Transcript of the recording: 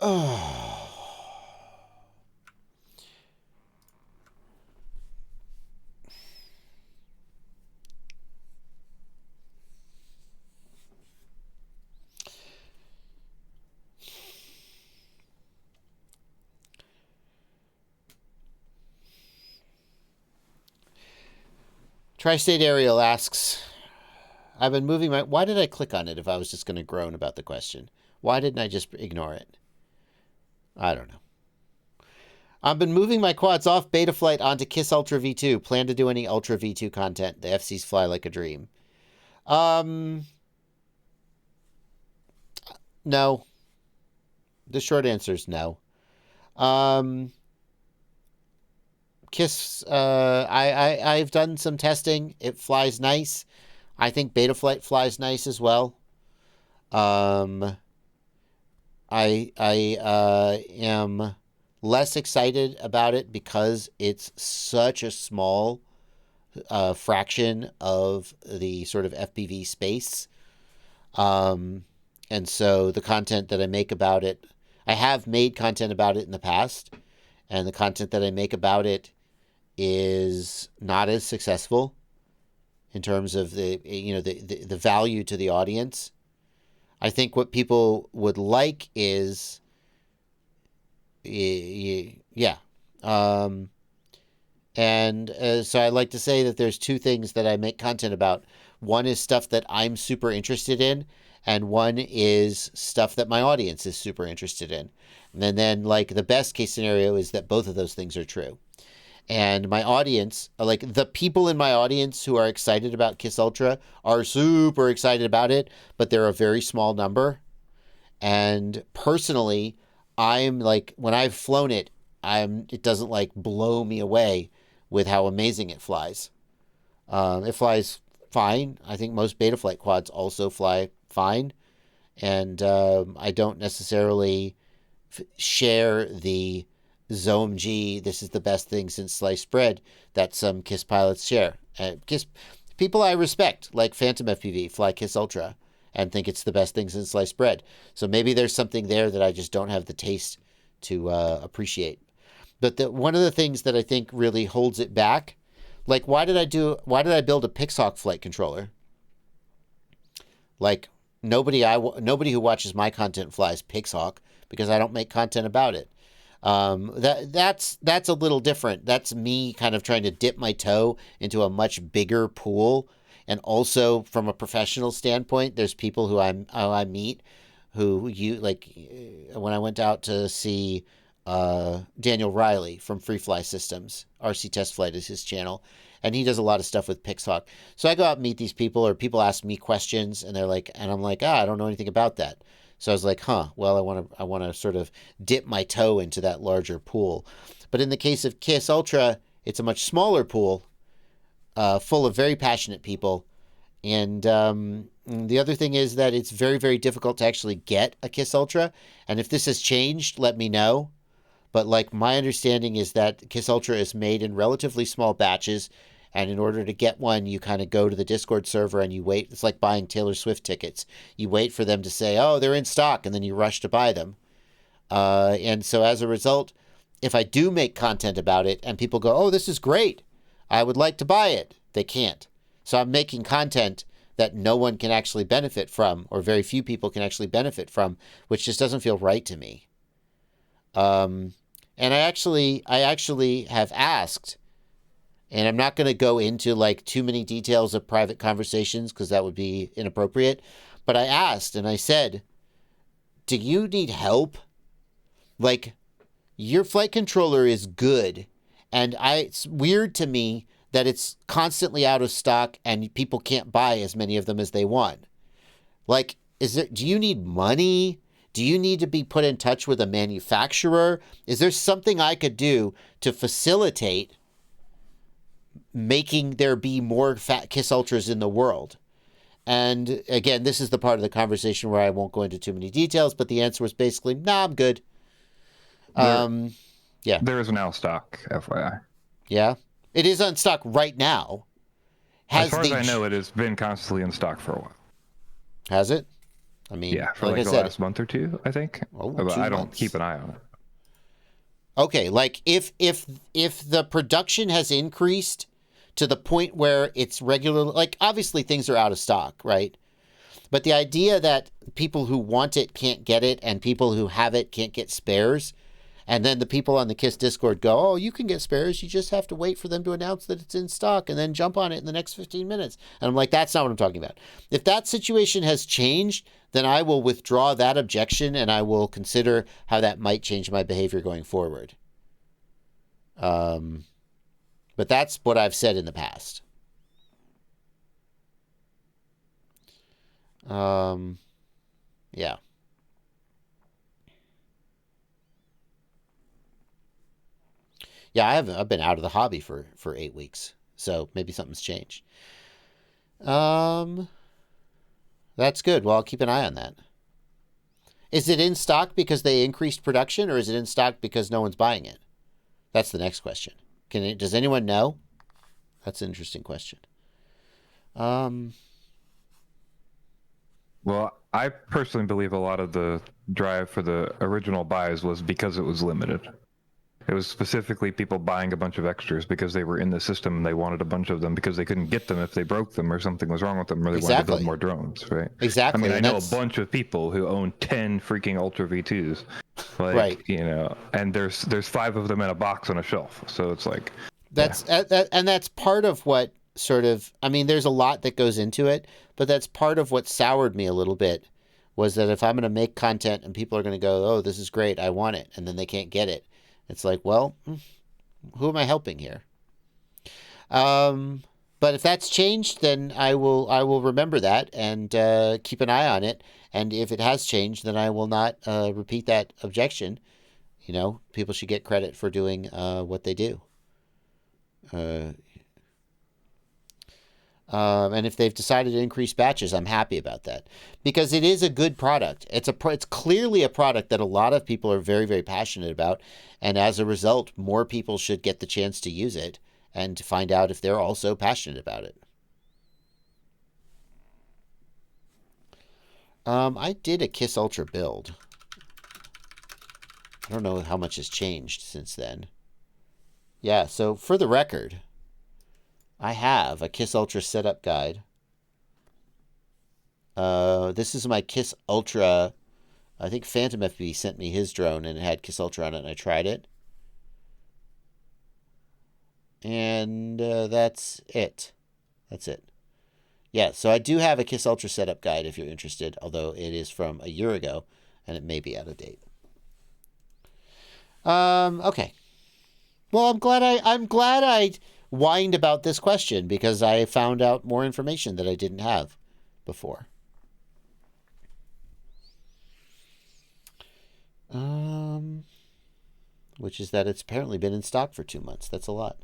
Oh. Tri-State Ariel asks, I've been moving my... Why did I click on it if I was just going to groan about the question? Why didn't I just ignore it? I don't know. I've been moving my quads off Betaflight onto KISS Ultra V2. Plan to do any Ultra V2 content. The FCs fly like a dream. No. The short answer is no. KISS, I've done some testing. It flies nice. I think Betaflight flies nice as well. I am less excited about it because it's such a small fraction of the sort of FPV space. And so the content that I make about it, I have made content about it in the past, and the content that I make about it is not as successful in terms of the value to the audience. I think what people would like is, yeah. So I like to say that there's two things that I make content about. One is stuff that I'm super interested in, and one is stuff that my audience is super interested in. And then like the best case scenario is that both of those things are true. And my audience, like the people in my audience who are excited about KISS Ultra are super excited about it, but they're a very small number. And personally, I'm like, when I've flown it, it doesn't like blow me away with how amazing it flies. It flies fine. I think most Betaflight quads also fly fine. And I don't necessarily share the ZOMG, this is the best thing since sliced bread, that some KISS pilots share. KISS people I respect, like Phantom FPV, fly KISS Ultra, and think it's the best thing since sliced bread. So maybe there's something there that I just don't have the taste to appreciate. But one of the things that I think really holds it back, like why did I build a Pixhawk flight controller? Like nobody who watches my content flies Pixhawk because I don't make content about it. That's a little different. That's me kind of trying to dip my toe into a much bigger pool. And also from a professional standpoint, there's people who I meet who when I went out to see Daniel Riley from Free Fly Systems, RC Test Flight is his channel, and he does a lot of stuff with Pixhawk. So I go out and meet these people, or people ask me questions, and I'm like, I don't know anything about that. So I was like, well, I want to sort of dip my toe into that larger pool. But in the case of KISS Ultra, it's a much smaller pool, full of very passionate people. And the other thing is that it's very, very difficult to actually get a KISS Ultra. And if this has changed, let me know. But like my understanding is that KISS Ultra is made in relatively small batches. And in order to get one, you kind of go to the Discord server and you wait. It's like buying Taylor Swift tickets. You wait for them to say, oh, they're in stock, and then you rush to buy them. And so as a result, if I do make content about it and people go, oh, this is great, I would like to buy it, they can't. So I'm making content that no one can actually benefit from, or very few people can actually benefit from, which just doesn't feel right to me. And I actually have asked, and I'm not going to go into like too many details of private conversations because that would be inappropriate. But I asked and I said, do you need help? Like, your flight controller is good. And it's weird to me that it's constantly out of stock and people can't buy as many of them as they want. Like, do you need money? Do you need to be put in touch with a manufacturer? Is there something I could do to facilitate making there be more KISS Ultras in the world? And again, this is the part of the conversation where I won't go into too many details, but the answer was basically, nah, I'm good. Yeah. There is now stock, FYI. Yeah. It is on stock right now. As far as I know, it has been constantly in stock for a while. Has it? I mean, Yeah, for like I like the said, last month or two, I think. oh, But two I don't months. keep an eye on it. Okay, like if the production has increased to the point where it's regular, like obviously things are out of stock, right? But the idea that people who want it can't get it and people who have it can't get spares, and then the people on the KISS Discord go, oh, you can get spares. You just have to wait for them to announce that it's in stock and then jump on it in the next 15 minutes. And I'm like, that's not what I'm talking about. If that situation has changed, then I will withdraw that objection and I will consider how that might change my behavior going forward. But that's what I've said in the past. Yeah. Yeah, I've been out of the hobby for 8 weeks. So maybe something's changed. Um that's good. Well, I'll keep an eye on that. Is it in stock because they increased production or is it in stock because no one's buying it? That's the next question. Does anyone know? That's an interesting question. Well, I personally believe a lot of the drive for the original buys was because it was limited. It was specifically people buying a bunch of extras because they were in the system and they wanted a bunch of them because they couldn't get them if they broke them or something was wrong with them or they wanted to build Exactly. more drones, right? I mean, Exactly. I And know a that's bunch of people who own 10 freaking Ultra V2s, right. like, and there's 5 of them in a box on a shelf. So it's like, yeah. And that's part of what sort of, I mean, there's a lot that goes into it, but that's part of what soured me a little bit was that if I'm going to make content and people are going to go, oh, this is great, I want it, and then they can't get it, it's like, well, who am I helping here? But if that's changed, then I will remember that and keep an eye on it. And if it has changed, then I will not repeat that objection. People should get credit for doing what they do. Uh, and if they've decided to increase batches, I'm happy about that because it is a good product. It's clearly a product that a lot of people are very, very passionate about, and as a result, more people should get the chance to use it and to find out if they're also passionate about it. I did a Kiss Ultra build. I don't know how much has changed since then. Yeah, so for the record, I have a Kiss Ultra setup guide. This is my Kiss Ultra. I think Phantom FPV sent me his drone and it had Kiss Ultra on it and I tried it. And that's it. That's it. Yeah, so I do have a Kiss Ultra setup guide if you're interested, although it is from a year ago and it may be out of date. Okay. Well, I'm glad I whined about this question because I found out more information that I didn't have before. Which is that it's apparently been in stock for 2 months. That's a lot.